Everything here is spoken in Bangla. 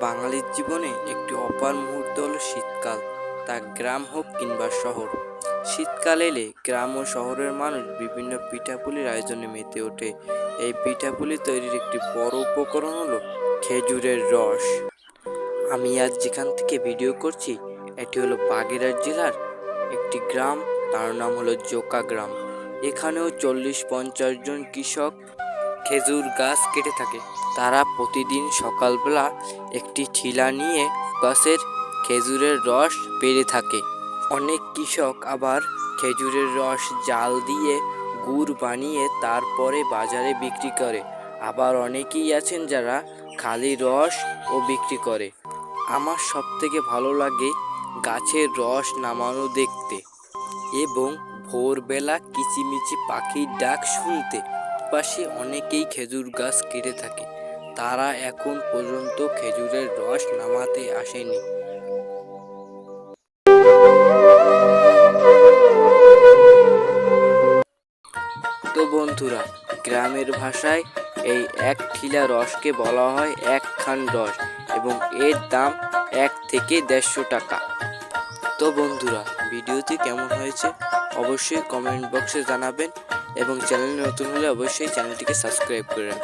বাঙালির জীবনে একটি অপার মুহূর্ত হলো শীতকাল, তা গ্রাম হোক কিংবা শহর। শীতকাল এলে গ্রাম ও শহরের মানুষ বিভিন্ন পিঠাপুলির আয়োজনে মেতে ওঠে। এই পিঠাপুলি তৈরির একটি বড় উপকরণ হলো খেজুরের রস। আমি আজ যেখান থেকে ভিডিও করছি এটি হলো বাগেরহাট জেলার একটি গ্রাম, তার নাম হলো জোকা গ্রাম। এখানেও 40-50 জন কৃষক খেজুর গাছ কেটে থাকে। তারা প্রতিদিন সকালবেলা একটি ঠিলা নিয়ে গাছের খেজুরের রস পেড়ে থাকে। অনেক কৃষক আবার খেজুরের রস জাল দিয়ে গুড় বানিয়ে তারপরে বাজারে বিক্রি করে। আবার অনেকেই আছেন যারা খালি রস ও বিক্রি করে। আমার সবথেকে ভালো লাগে গাছের রস নামানো দেখতে এবং ভোরবেলা কিচিমিচি পাখির ডাক শুনতে। পাশে অনেকেই খেজুর গাছ কেটে থাকে, তারা এখন পর্যন্ত খেজুরের রস নামাতে আসেনি। তো বন্ধুরা, গ্রামের ভাষায় এই এক ঠিলা রসকে বলা হয় এক খান রস এবং এর দাম 1 থেকে 150 টাকা। তো বন্ধুরা, ভিডিওটি কেমন হয়েছে অবশ্যই কমেন্ট বক্সে জানাবেন এবং চ্যানেলে নতুন হলে অবশ্যই চ্যানেলটিকে সাবস্ক্রাইব করে রাখবেন।